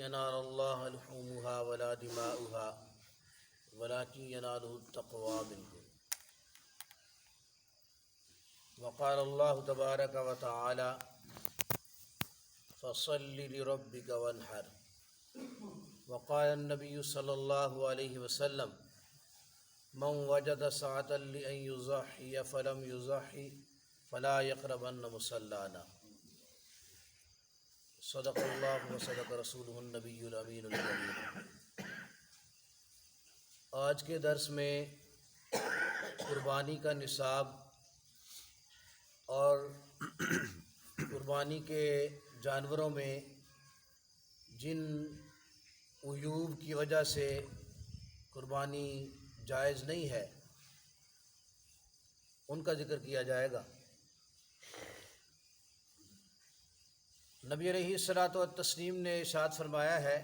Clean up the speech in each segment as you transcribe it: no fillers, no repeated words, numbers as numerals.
ينال الله لحومها ولا دماؤها ولكن يناله التقوى منكم. وقال الله تبارك وتعالى فصل لربك وانحر. وقال النبي صلى الله عليه وسلم من وجد سعة لأن يضحي فلم يضحي فلا يقربن مصلانا. صدق اللہ وصدق رسولہ النبی الامین الکریم. آج کے درس میں قربانی کا نصاب اور قربانی کے جانوروں میں جن عیوب کی وجہ سے قربانی جائز نہیں ہے ان کا ذکر کیا جائے گا. نبی علیہ الصلوۃ والتسلیم نے ارشاد فرمایا ہے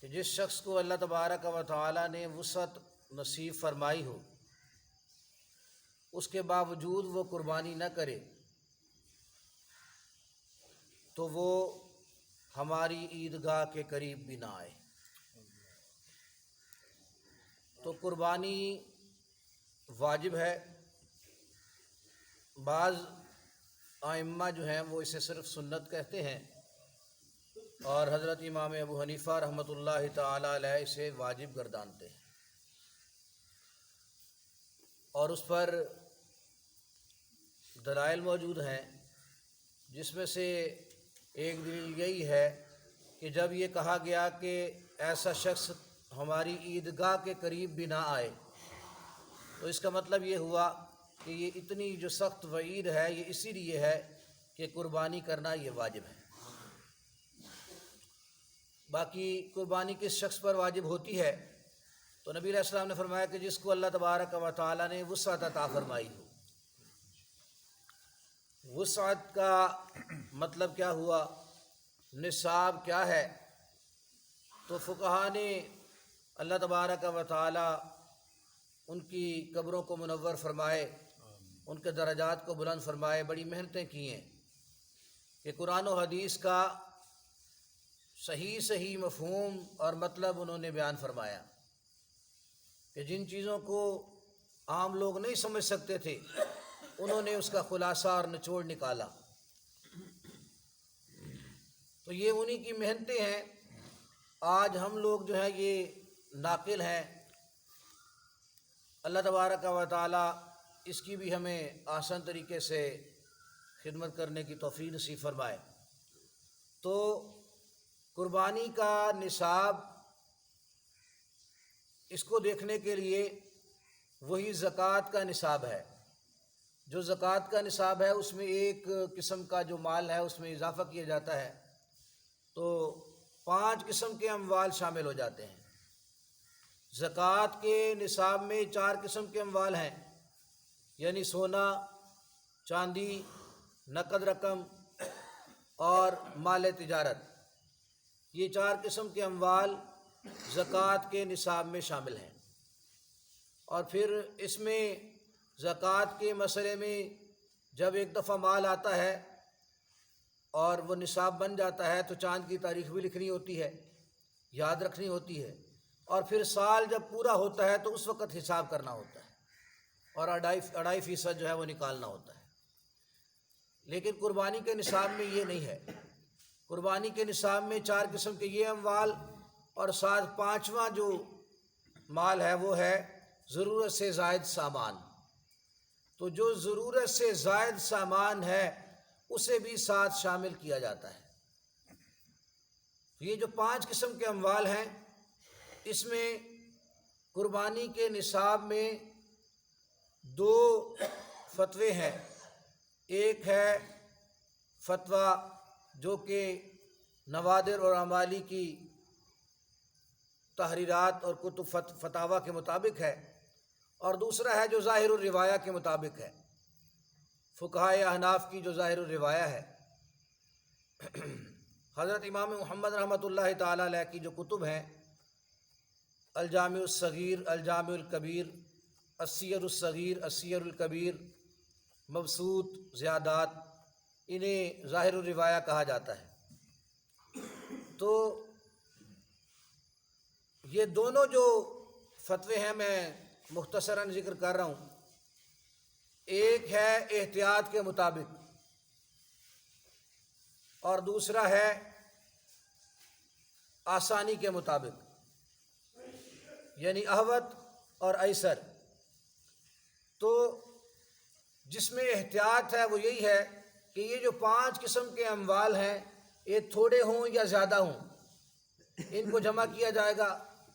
کہ جس شخص کو اللہ تبارک و تعالی نے وسعت نصیب فرمائی ہو اس کے باوجود وہ قربانی نہ کرے تو وہ ہماری عیدگاہ کے قریب بھی نہ آئے. تو قربانی واجب ہے. بعض ائمہ جو ہیں وہ اسے صرف سنت کہتے ہیں اور حضرت امام ابو حنیفہ رحمۃ اللہ تعالی علیہ اسے واجب گردانتے ہیں اور اس پر دلائل موجود ہیں، جس میں سے ایک دلیل یہی ہے کہ جب یہ کہا گیا کہ ایسا شخص ہماری عیدگاہ کے قریب بھی نہ آئے تو اس کا مطلب یہ ہوا کہ یہ اتنی جو سخت وعید ہے یہ اسی لیے ہے کہ قربانی کرنا یہ واجب ہے. باقی قربانی کس شخص پر واجب ہوتی ہے تو نبی علیہ السلام نے فرمایا کہ جس کو اللہ تبارک و تعالی نے وسعت عطا فرمائی ہو. وسعت کا مطلب کیا ہوا، نصاب کیا ہے؟ تو فقہا نے اللہ تبارک و تعالی ان کی قبروں کو منور فرمائے، ان کے درجات کو بلند فرمائے، بڑی محنتیں کی ہیں کہ قرآن و حدیث کا صحیح مفہوم اور مطلب انہوں نے بیان فرمایا کہ جن چیزوں کو عام لوگ نہیں سمجھ سکتے تھے انہوں نے اس کا خلاصہ اور نچوڑ نکالا. تو یہ انہی کی محنتیں ہیں. آج ہم لوگ جو ہے یہ ناقل ہیں. اللہ تبارک و تعالی اس کی بھی ہمیں آسان طریقے سے خدمت کرنے کی توفیق نصیب فرمائے. تو قربانی کا نصاب اس کو دیکھنے کے لیے وہی زکوٰۃ کا نصاب ہے. جو زکوٰۃ کا نصاب ہے اس میں ایک قسم کا جو مال ہے اس میں اضافہ کیا جاتا ہے تو 5 قسم کے اموال شامل ہو جاتے ہیں. زکوٰۃ کے نصاب میں 4 قسم کے اموال ہیں، یعنی سونا، چاندی، نقد رقم اور مال تجارت. یہ 4 قسم کے اموال زکوٰۃ کے نصاب میں شامل ہیں. اور پھر اس میں زکوٰۃ کے مسئلے میں جب ایک دفعہ مال آتا ہے اور وہ نصاب بن جاتا ہے تو چاند کی تاریخ بھی لکھنی ہوتی ہے، یاد رکھنی ہوتی ہے، اور پھر سال جب پورا ہوتا ہے تو اس وقت حساب کرنا ہوتا ہے اور 2.5% جو ہے وہ نکالنا ہوتا ہے. لیکن قربانی کے نصاب میں یہ نہیں ہے. قربانی کے نصاب میں 4 قسم کے یہ اموال اور ساتھ 5واں جو مال ہے وہ ہے ضرورت سے زائد سامان. تو جو ضرورت سے زائد سامان ہے اسے بھی ساتھ شامل کیا جاتا ہے. یہ جو 5 قسم کے اموال ہیں اس میں قربانی کے نصاب میں 2 فتوے ہیں. ایک ہے فتویٰ جو کہ نوادر اور امالی کی تحریرات اور کتب فتاویٰ کے مطابق ہے، اور دوسرا ہے جو ظاہر الروایہ کے مطابق ہے، فقہائے احناف کی جو ظاہر الروایہ ہے. حضرت امام محمد رحمۃ اللہ تعالی علیہ کی جو کتب ہیں، الجامع الصغیر، الجامع الکبیر، السیر الصغیر، السیر الکبیر، مبسوط، زیادات، انہیں ظاہر الروایہ کہا جاتا ہے. تو یہ دونوں جو فتوے ہیں میں مختصراً ذکر کر رہا ہوں، ایک ہے احتیاط کے مطابق اور دوسرا ہے آسانی کے مطابق، یعنی احوط اور ایسر۔ تو جس میں احتیاط ہے وہ یہی ہے کہ یہ جو 5 قسم کے اموال ہیں، یہ تھوڑے ہوں یا زیادہ ہوں، ان کو جمع کیا جائے گا۔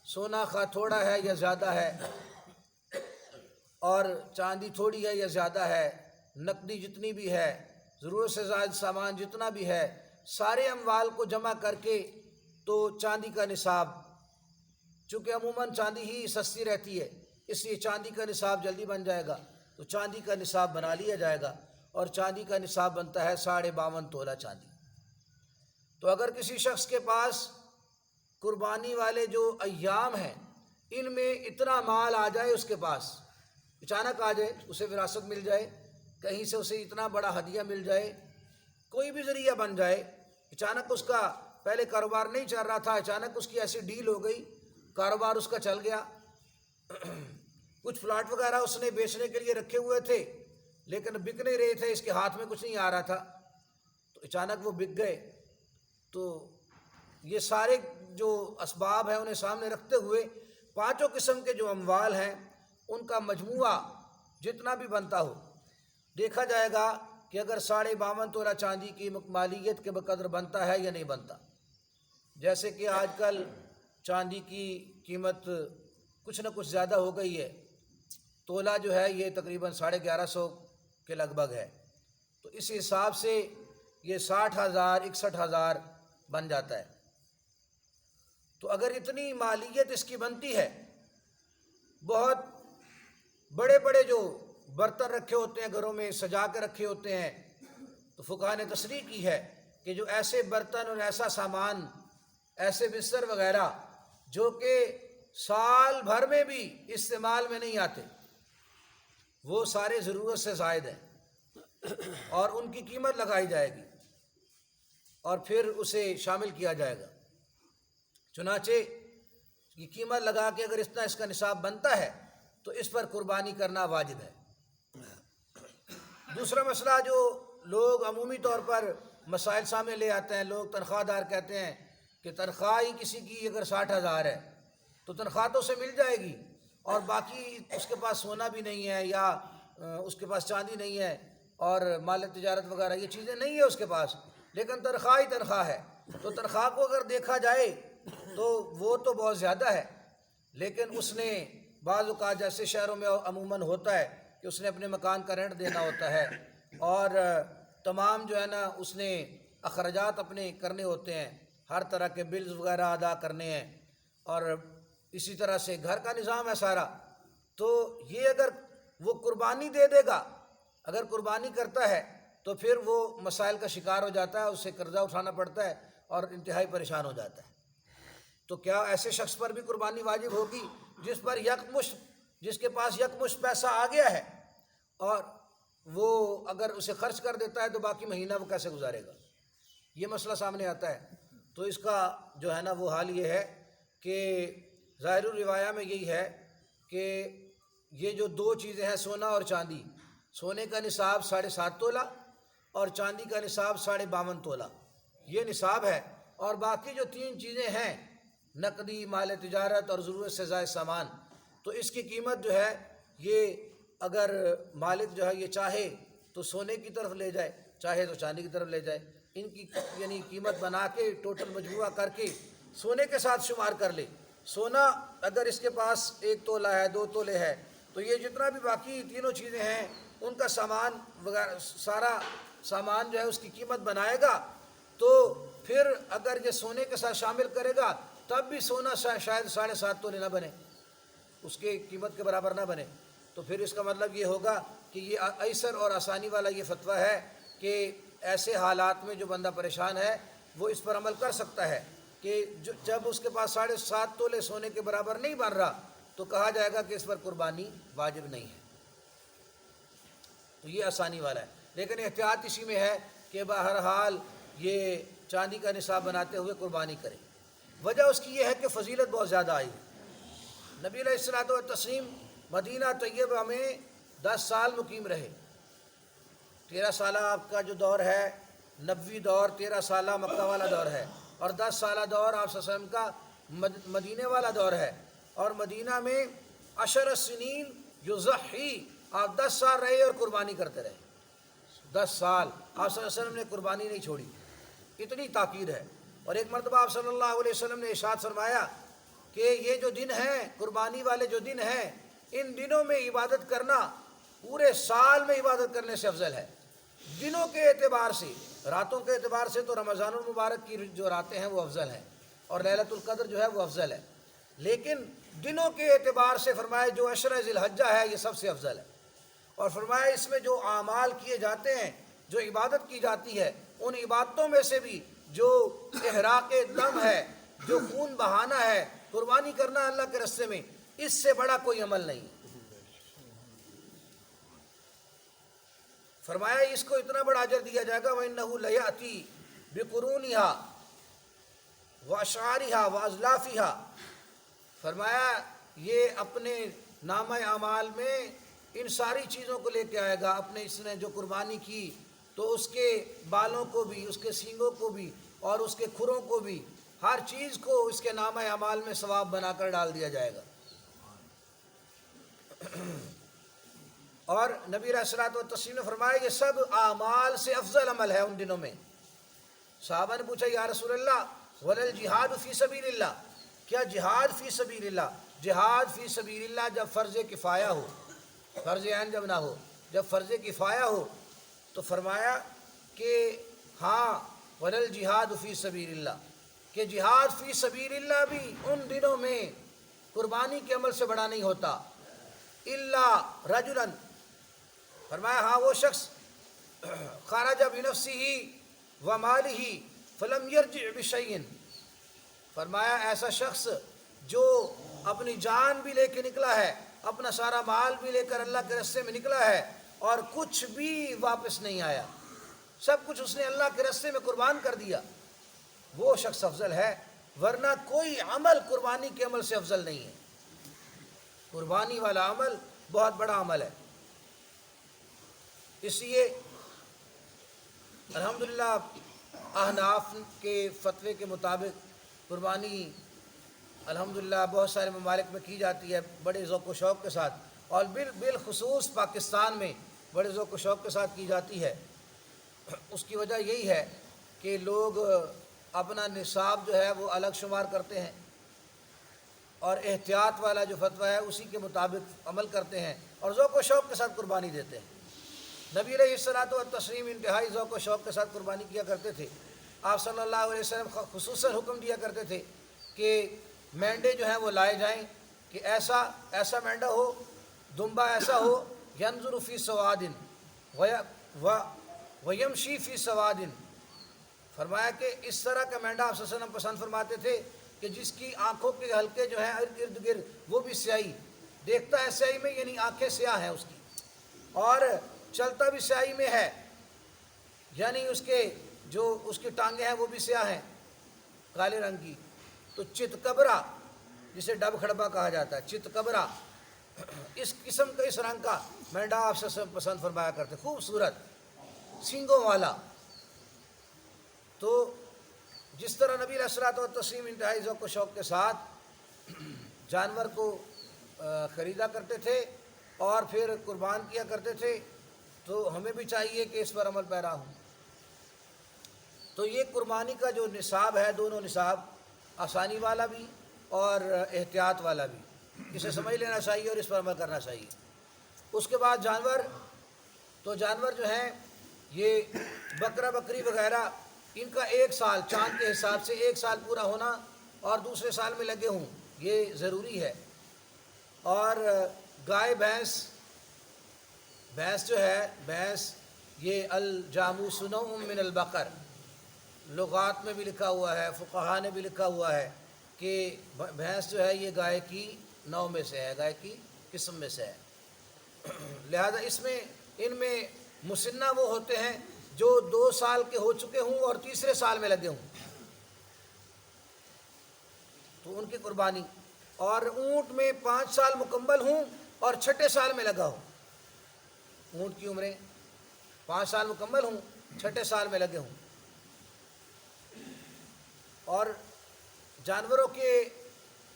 سونا خواہ تھوڑا ہے یا زیادہ ہے، اور چاندی تھوڑی ہے یا زیادہ ہے، نقدی جتنی بھی ہے، ضرورت سے زائد سامان جتنا بھی ہے، سارے اموال کو جمع کر کے تو چاندی کا نصاب، چونکہ عموماً چاندی ہی سستی رہتی ہے اس لیے چاندی کا نصاب جلدی بن جائے گا، تو چاندی کا نصاب بنا لیا جائے گا، اور چاندی کا نصاب بنتا ہے 52.5 تولہ چاندی۔ تو اگر کسی شخص کے پاس قربانی والے جو ایام ہیں ان میں اتنا مال آ جائے، اس کے پاس اچانک آ جائے، اسے وراثت مل جائے، کہیں سے اسے اتنا بڑا ہدیہ مل جائے، کوئی بھی ذریعہ بن جائے، اچانک اس کا پہلے کاروبار نہیں چل رہا تھا، اچانک اس کی ایسی ڈیل ہو گئی، کاروبار اس کا چل گیا، کچھ پلاٹ وغیرہ اس نے بیچنے کے لیے رکھے ہوئے تھے لیکن بک نہیں رہے تھے، اس کے ہاتھ میں کچھ نہیں آ رہا تھا، تو اچانک وہ بک گئے۔ تو یہ سارے جو اسباب ہیں انہیں سامنے رکھتے ہوئے 5 قسم کے جو اموال ہیں ان کا مجموعہ جتنا بھی بنتا ہو، دیکھا جائے گا کہ اگر 52.5 تولہ چاندی کی مالیت کے بقدر بنتا ہے یا نہیں بنتا۔ جیسے کہ آج کل چاندی کی قیمت کچھ نہ کچھ زیادہ ہو گئی ہے، تولہ جو ہے یہ تقریباً 1150 کے لگ بھگ ہے، تو اس حساب سے یہ 60,000 61,000 بن جاتا ہے۔ تو اگر اتنی مالیت اس کی بنتی ہے، بہت بڑے بڑے جو برتن رکھے ہوتے ہیں گھروں میں سجا کے رکھے ہوتے ہیں، تو فقہاء نے تصریح کی ہے کہ جو ایسے برتن اور ایسا سامان، ایسے بستر وغیرہ جو کہ سال بھر میں بھی استعمال میں نہیں آتے، وہ سارے ضرورت سے زائد ہیں، اور ان کی قیمت لگائی جائے گی اور پھر اسے شامل کیا جائے گا۔ چنانچہ یہ قیمت لگا کے اگر اتنا اس کا نصاب بنتا ہے تو اس پر قربانی کرنا واجب ہے۔ دوسرا مسئلہ جو لوگ عمومی طور پر مسائل سامنے لے آتے ہیں، لوگ تنخواہ دار کہتے ہیں کہ تنخواہ ہی کسی کی اگر 60,000 ہے تو تنخواہ تو اسے مل جائے گی، اور باقی اس کے پاس سونا بھی نہیں ہے یا اس کے پاس چاندی نہیں ہے اور مال تجارت وغیرہ یہ چیزیں نہیں ہے اس کے پاس، لیکن تنخواہ ہی تنخواہ ہے، تو تنخواہ کو اگر دیکھا جائے تو وہ تو بہت زیادہ ہے، لیکن اس نے بعض اوقات جیسے شہروں میں عموماً ہوتا ہے کہ اس نے اپنے مکان کا رینٹ دینا ہوتا ہے، اور تمام جو ہے نا اس نے اخراجات اپنے کرنے ہوتے ہیں، ہر طرح کے بلز وغیرہ ادا کرنے ہیں، اور اسی طرح سے گھر کا نظام ہے سارا، تو یہ اگر وہ قربانی دے دے گا، اگر قربانی کرتا ہے تو پھر وہ مسائل کا شکار ہو جاتا ہے، اسے قرضہ اٹھانا پڑتا ہے اور انتہائی پریشان ہو جاتا ہے۔ تو کیا ایسے شخص پر بھی قربانی واجب ہوگی جس پر جس کے پاس یکمشت پیسہ آ گیا ہے، اور وہ اگر اسے خرچ کر دیتا ہے تو باقی مہینہ وہ کیسے گزارے گا؟ یہ مسئلہ سامنے آتا ہے۔ تو اس کا جو ہے نا وہ حال یہ ہے کہ ظاہر الروایہ میں یہی ہے کہ یہ جو 2 چیزیں ہیں سونا اور چاندی، سونے کا نصاب 7.5 تولہ اور چاندی کا نصاب 52.5 تولہ، یہ نصاب ہے، اور باقی جو 3 چیزیں ہیں نقدی، مال تجارت اور ضرورت سے زائد سامان، تو اس کی قیمت جو ہے یہ اگر مالک جو ہے یہ چاہے تو سونے کی طرف لے جائے، چاہے تو چاندی کی طرف لے جائے، ان کی یعنی قیمت بنا کے ٹوٹل مجموعہ کر کے سونے کے ساتھ شمار کر لے۔ سونا اگر اس کے پاس 1 تولہ ہے، 2 تولے ہے، تو یہ جتنا بھی باقی تینوں چیزیں ہیں ان کا سامان وغیرہ سارا سامان جو ہے اس کی قیمت بنائے گا، تو پھر اگر یہ سونے کے ساتھ شامل کرے گا تب بھی سونا شاید 7.5 تولے نہ بنے، اس کے قیمت کے برابر نہ بنے، تو پھر اس کا مطلب یہ ہوگا کہ یہ ایسر اور آسانی والا یہ فتویٰ ہے کہ ایسے حالات میں جو بندہ پریشان ہے وہ اس پر عمل کر سکتا ہے کہ جب اس کے پاس 7.5 تولے سونے کے برابر نہیں بن رہا تو کہا جائے گا کہ اس پر قربانی واجب نہیں ہے، تو یہ آسانی والا ہے۔ لیکن احتیاط اسی میں ہے کہ بہرحال یہ چاندی کا نصاب بناتے ہوئے قربانی کرے۔ وجہ اس کی یہ ہے کہ فضیلت بہت زیادہ آئی ہے۔ نبی علیہ الصلوۃ والتسلیم مدینہ طیبہ میں 10 سال مقیم رہے۔ 13 سالہ آپ کا جو دور ہے نبوی دور، 13 سالہ مکہ والا دور ہے، اور 10 سالہ دور آپ صلی اللہ علیہ وسلم کا مدینہ والا دور ہے۔ اور مدینہ میں 10 سنین یضحی، آپ 10 سال رہے اور قربانی کرتے رہے۔ 10 سال آپ صلی اللہ علیہ وسلم نے قربانی نہیں چھوڑی، اتنی تاکید ہے۔ اور ایک مرتبہ آپ صلی اللہ علیہ وسلم نے ارشاد فرمایا کہ یہ جو دن ہیں، قربانی والے جو دن ہیں، ان دنوں میں عبادت کرنا پورے سال میں عبادت کرنے سے افضل ہے۔ دنوں کے اعتبار سے، راتوں کے اعتبار سے تو رمضان المبارک کی جو راتیں ہیں وہ افضل ہیں، اور لیلۃ القدر جو ہے وہ افضل ہے، لیکن دنوں کے اعتبار سے فرمایا جو 10 ذی الحجہ ہے یہ سب سے افضل ہے۔ اور فرمایا اس میں جو اعمال کیے جاتے ہیں، جو عبادت کی جاتی ہے، ان عبادتوں میں سے بھی جو احراق دم ہے، جو خون بہانا ہے، قربانی کرنا اللہ کے راستے میں، اس سے بڑا کوئی عمل نہیں۔ فرمایا اس کو اتنا بڑا اجر دیا جائے گا، وَإِنَّهُ لَيَأْتِي بِقُرُونِهَا وَأَشْعَارِهَا وَأَزْلَافِهَا۔ فرمایا یہ اپنے نامہ اعمال میں ان ساری چیزوں کو لے کے آئے گا۔ اپنے اس نے جو قربانی کی تو اس کے بالوں کو بھی، اس کے سینگوں کو بھی، اور اس کے کھروں کو بھی، ہر چیز کو اس کے نامہ اعمال میں ثواب بنا کر ڈال دیا جائے گا۔ اور نبی علیہ الصلوۃ والتسلیم نے فرمایا یہ سب اعمال سے افضل عمل ہے ان دنوں میں۔ صحابہ نے پوچھا یا رسول اللہ وَلَا الْجِهَادُ فِي سَبِيلِ اللَّهِ، کیا جہاد فی سبیل اللہ؟ جہاد فی سبیل اللہ جب فرض کفایہ ہو، فرض عین جب نہ ہو، جب فرض کفایہ ہو تو فرمایا کہ ہاں وَلَا الْجِهَادُ فِي سَبِيلِ اللَّهِ، کہ جہاد فی سبیل اللہ بھی ان دنوں میں قربانی کے عمل سے بڑا نہیں ہوتا۔ الا رجلا، فرمایا ہاں وہ شخص خرج بنفسه ومالہ فلم یرجع بشیء، فرمایا ایسا شخص جو اپنی جان بھی لے کے نکلا ہے، اپنا سارا مال بھی لے کر اللہ کے راستے میں نکلا ہے، اور کچھ بھی واپس نہیں آیا، سب کچھ اس نے اللہ کے راستے میں قربان کر دیا، وہ شخص افضل ہے۔ ورنہ کوئی عمل قربانی کے عمل سے افضل نہیں ہے۔ قربانی والا عمل بہت بڑا عمل ہے۔ اس لیے الحمدللہ احناف کے فتوے کے مطابق قربانی الحمدللہ بہت سارے ممالک میں کی جاتی ہے بڑے ذوق و شوق کے ساتھ، اور بالخصوص پاکستان میں بڑے ذوق و شوق کے ساتھ کی جاتی ہے۔ اس کی وجہ یہی ہے کہ لوگ اپنا نصاب جو ہے وہ الگ شمار کرتے ہیں، اور احتیاط والا جو فتویٰ ہے اسی کے مطابق عمل کرتے ہیں، اور ذوق و شوق کے ساتھ قربانی دیتے ہیں۔ نبی علیہ الصلوۃ والتسلیم انتہائی ذوق و شوق کے ساتھ قربانی کیا کرتے تھے۔ آپ صلی اللہ علیہ وسلم خصوصاً حکم دیا کرتے تھے کہ مینڈے جو ہیں وہ لائے جائیں، کہ ایسا مینڈا ہو، دمبا ایسا ہو، ینظر فی سواد ویمشی فی سواد، فرمایا کہ اس طرح کا مینڈا آپ صلی اللہ علیہ وسلم پسند فرماتے تھے کہ جس کی آنکھوں کے حلقے جو ہیں ارد گرد وہ بھی سیاہی، دیکھتا ہے سیاہی میں، یعنی آنکھیں سیاہ ہیں اس کی، اور چلتا بھی سیاہی میں ہے، یعنی اس کی ٹانگیں ہیں وہ بھی سیاہ ہیں کالے رنگ کی۔ تو چتکبرا، جسے ڈب کھڑبا کہا جاتا ہے، چتکبرا، اس قسم کا، اس رنگ کا مینڈا آپ سے پسند فرمایا کرتے، خوبصورت سینگوں والا۔ تو جس طرح نبی علیہ الصلوۃ والتسلیم انتہائی ذوق و شوق کے ساتھ جانور کو خریدا کرتے تھے اور پھر قربان کیا کرتے تھے، تو ہمیں بھی چاہیے کہ اس پر عمل پیرا ہوں۔ تو یہ قربانی کا جو نصاب ہے، دونوں نصاب، آسانی والا بھی اور احتیاط والا بھی، اسے سمجھ لینا چاہیے اور اس پر عمل کرنا چاہیے۔ اس کے بعد جانور جو ہیں یہ بکرا بکری وغیرہ، ان کا 1 سال چاند کے حساب سے 1 سال پورا ہونا اور دوسرے سال میں لگے ہوں، یہ ضروری ہے۔ اور گائے بھینس جو ہے، بھینس یہ الجاموس نوع من البقر، لغات میں بھی لکھا ہوا ہے، فقہا نے بھی لکھا ہوا ہے کہ بھینس جو ہے یہ گائے کی نوع میں سے ہے، گائے کی قسم میں سے ہے۔ لہذا ان میں مسنہ وہ ہوتے ہیں جو 2 سال کے ہو چکے ہوں اور تیسرے سال میں لگے ہوں تو ان کی قربانی، اور اونٹ میں 5 سال مکمل ہوں اور چھٹے سال میں لگا ہو، اونٹ کی عمریں 5 سال مکمل ہوں، چھٹے سال میں لگے ہوں۔ اور جانوروں کے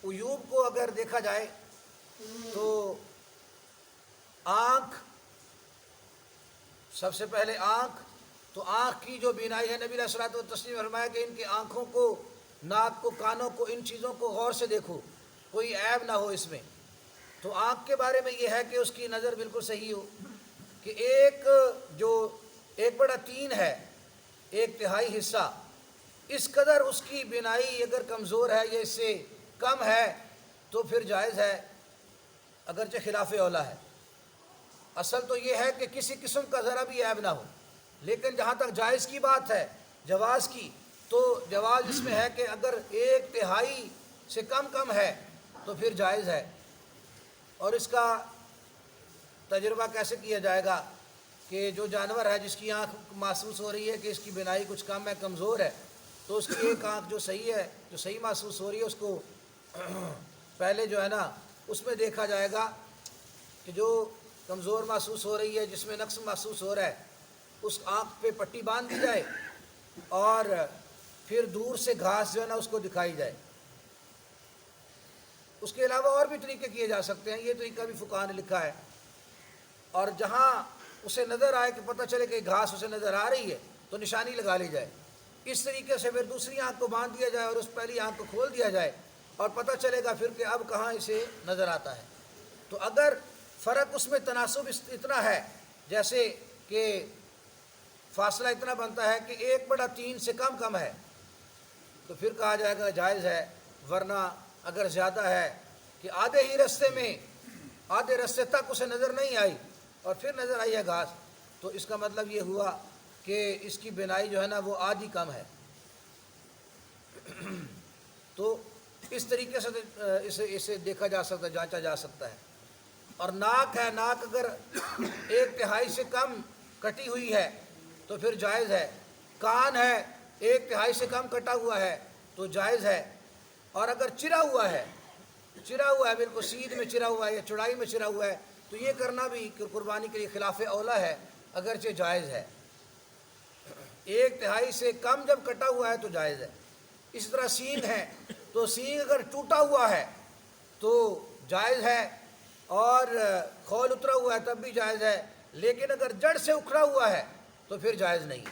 عیوب کو اگر دیکھا جائے تو آنکھ، سب سے پہلے آنکھ، تو آنکھ کی جو بینائی ہے، نبی علیہ الصلوۃ والتسلیم فرمایا کہ ان کی آنکھوں کو، ناک کو، کانوں کو، ان چیزوں کو غور سے دیکھو، کوئی عیب نہ ہو اس میں۔ تو آنکھ کے بارے میں یہ ہے کہ اس کی نظر بالکل صحیح ہو، کہ جو 1/3 ہے، 1/3 حصہ، اس قدر اس کی بینائی اگر کمزور ہے یا اس سے کم ہے تو پھر جائز ہے، اگرچہ خلاف اولا ہے۔ اصل تو یہ ہے کہ کسی قسم کا ذرا بھی عیب نہ ہو، لیکن جہاں تک جائز کی بات ہے، جواز کی، تو جواز اس میں ہے کہ اگر 1/3 سے کم ہے تو پھر جائز ہے۔ اور اس کا تجربہ کیسے کیا جائے گا کہ جو جانور ہے جس کی آنکھ محسوس ہو رہی ہے کہ اس کی بینائی کچھ کم ہے، کمزور ہے، تو اس کی ایک آنکھ جو صحیح ہے، جو صحیح محسوس ہو رہی ہے، اس کو پہلے جو ہے نا اس میں دیکھا جائے گا کہ جو کمزور محسوس ہو رہی ہے، جس میں نقص محسوس ہو رہا ہے، اس آنکھ پہ پٹی باندھ دی جائے اور پھر دور سے گھاس جو ہے نا اس کو دکھائی جائے۔ اس کے علاوہ اور بھی طریقے کیے جا سکتے ہیں، یہ طریقہ بھی فقہاء نے لکھا ہے۔ اور جہاں اسے نظر آئے کہ پتہ چلے کہ گھاس اسے نظر آ رہی ہے تو نشانی لگا لی جائے، اس طریقے سے پھر دوسری آنکھ کو باندھ دیا جائے اور اس پہلی آنکھ کو کھول دیا جائے، اور پتہ چلے گا پھر کہ اب کہاں اسے نظر آتا ہے۔ تو اگر فرق اس میں تناسب اتنا ہے، جیسے کہ فاصلہ اتنا بنتا ہے کہ 1/3 سے کم ہے، تو پھر کہا جائے گا جائز ہے۔ ورنہ اگر زیادہ ہے کہ آدھے ہی رستے میں، آدھے رستے تک اسے نظر نہیں آئی اور پھر نظر آئی ہے گھاس، تو اس کا مطلب یہ ہوا کہ اس کی بینائی جو ہے نا وہ آدھی کم ہے۔ تو اس طریقے سے اسے دیکھا جا سکتا ہے، جانچا جا سکتا ہے۔ اور ناک ہے، ناک اگر 1/3 سے کم کٹی ہوئی ہے تو پھر جائز ہے۔ کان ہے، 1/3 سے کم کٹا ہوا ہے تو جائز ہے۔ اور اگر چرا ہوا ہے بالکل سیدھ میں چرا ہوا ہے یا چوڑائی میں چرا ہوا ہے، تو یہ کرنا بھی قربانی کے لیے خلاف اولا ہے، اگرچہ جائز ہے۔ 1/3 سے کم جب کٹا ہوا ہے تو جائز ہے۔ اسی طرح سینگ ہے، تو سینگ اگر ٹوٹا ہوا ہے تو جائز ہے، اور کھول اترا ہوا ہے تب بھی جائز ہے، لیکن اگر جڑ سے اکھڑا ہوا ہے تو پھر جائز نہیں۔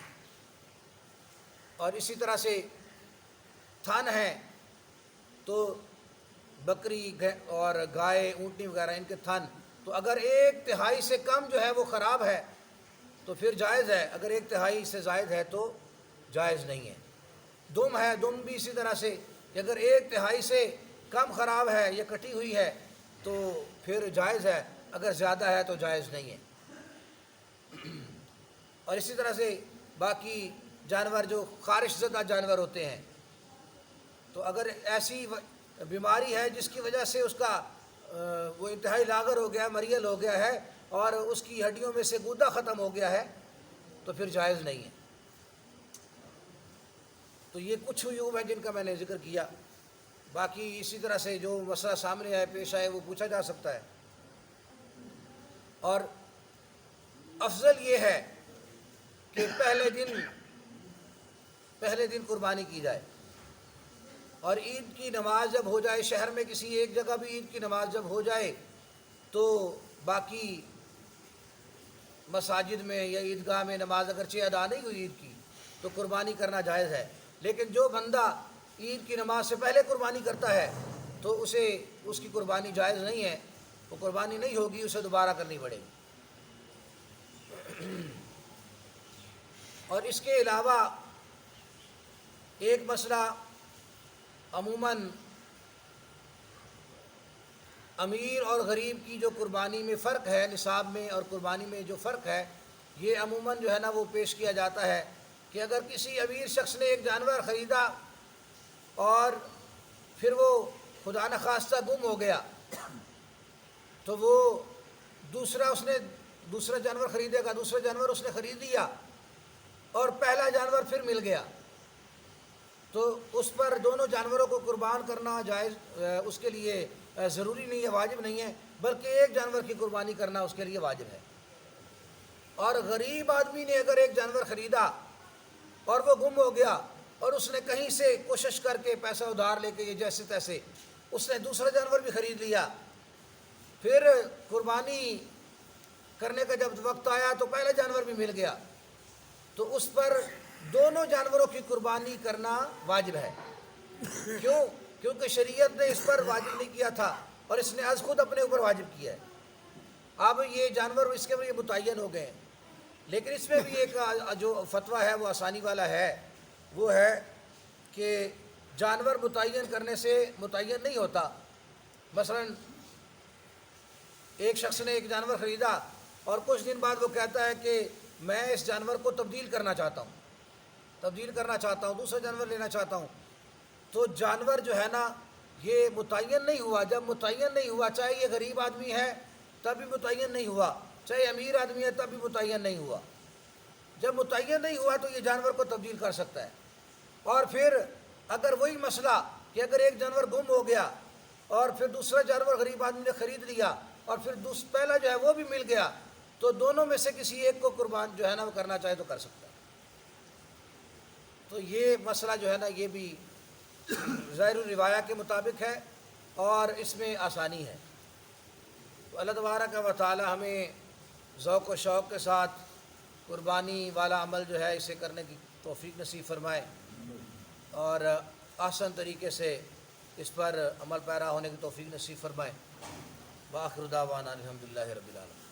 اور اسی طرح سے تھن ہے، تو بکری اور گائے، اونٹنی وغیرہ، ان کے تھن، تو اگر 1/3 سے کم جو ہے وہ خراب ہے تو پھر جائز ہے، اگر 1/3 سے زائد ہے تو جائز نہیں ہے۔ دم ہے، دم بھی اسی طرح سے کہ اگر 1/3 سے کم خراب ہے یا کٹی ہوئی ہے تو پھر جائز ہے، اگر زیادہ ہے تو جائز نہیں ہے۔ اور اسی طرح سے باقی جانور جو خارش زدہ جانور ہوتے ہیں، تو اگر ایسی بیماری ہے جس کی وجہ سے اس کا وہ انتہائی لاغر ہو گیا، مریل ہو گیا ہے، اور اس کی ہڈیوں میں سے گودا ختم ہو گیا ہے، تو پھر جائز نہیں ہے۔ تو یہ کچھ عیوب ہیں جن کا میں نے ذکر کیا۔ باقی اسی طرح سے جو مسئلہ سامنے آئے، پیش آئے، وہ پوچھا جا سکتا ہے۔ اور افضل یہ ہے کہ پہلے دن قربانی کی جائے، اور عید کی نماز جب ہو جائے، شہر میں کسی ایک جگہ بھی عید کی نماز جب ہو جائے تو باقی مساجد میں یا عیدگاہ میں نماز اگرچہ ادا نہیں ہوئی عید کی تو قربانی کرنا جائز ہے، لیکن جو بندہ عید کی نماز سے پہلے قربانی کرتا ہے تو اس کی قربانی جائز نہیں ہے، وہ قربانی نہیں ہوگی، اسے دوبارہ کرنی پڑے گی۔ اور اس کے علاوہ ایک مسئلہ عموماً امیر اور غریب کی جو قربانی میں فرق ہے، نصاب میں اور قربانی میں جو فرق ہے، یہ عموماً جو ہے نا وہ پیش کیا جاتا ہے کہ اگر کسی امیر شخص نے ایک جانور خریدا اور پھر وہ خدا نخواستہ گم ہو گیا تو وہ دوسرا جانور خریدے گا، دوسرا جانور اس نے خرید لیا اور پہلا جانور پھر مل گیا تو اس پر دونوں جانوروں کو قربان کرنا جائز اس کے لیے ضروری نہیں ہے، واجب نہیں ہے، بلکہ ایک جانور کی قربانی کرنا اس کے لیے واجب ہے۔ اور غریب آدمی نے اگر ایک جانور خریدا اور وہ گم ہو گیا اور اس نے کہیں سے کوشش کر کے پیسہ ادھار لے کے جیسے تیسے اس نے دوسرا جانور بھی خرید لیا، پھر قربانی کرنے کا جب وقت آیا تو پہلا جانور بھی مل گیا، تو اس پر دونوں جانوروں کی قربانی کرنا واجب ہے۔ کیوں؟ کیونکہ شریعت نے اس پر واجب نہیں کیا تھا اور اس نے از خود اپنے اوپر واجب کیا ہے۔ اب یہ جانور اس کے لیے متعین ہو گئے ہیں، لیکن اس میں بھی ایک جو فتویٰ ہے وہ آسانی والا ہے، وہ ہے کہ جانور متعین کرنے سے متعین نہیں ہوتا۔ مثلا ایک شخص نے ایک جانور خریدا اور کچھ دن بعد وہ کہتا ہے کہ میں اس جانور کو تبدیل کرنا چاہتا ہوں، دوسرا جانور لینا چاہتا ہوں، تو جانور جو ہے نا یہ متعین نہیں ہوا۔ جب متعین نہیں ہوا، چاہے یہ غریب آدمی ہے تب بھی متعین نہیں ہوا، چاہے امیر آدمی ہے تب بھی متعین نہیں ہوا۔ جب متعین نہیں ہوا تو یہ جانور کو تبدیل کر سکتا ہے۔ اور پھر اگر وہی مسئلہ کہ اگر ایک جانور گم ہو گیا اور پھر دوسرا جانور غریب آدمی نے خرید لیا اور پھر پہلا جو ہے وہ بھی مل گیا، تو دونوں میں سے کسی ایک کو قربان جو ہے نا وہ کرنا چاہے تو کر سکتا ہے۔ تو یہ مسئلہ جو ہے نا یہ بھی ظاہر الروایہ کے مطابق ہے اور اس میں آسانی ہے۔ تو اللہ تبارک و تعالی ہمیں ذوق و شوق کے ساتھ قربانی والا عمل جو ہے اسے کرنے کی توفیق نصیب فرمائے اور آسان طریقے سے اس پر عمل پیرا ہونے کی توفیق نصیب فرمائے۔ وآخر دعوانا الحمدللہ رب العالمین۔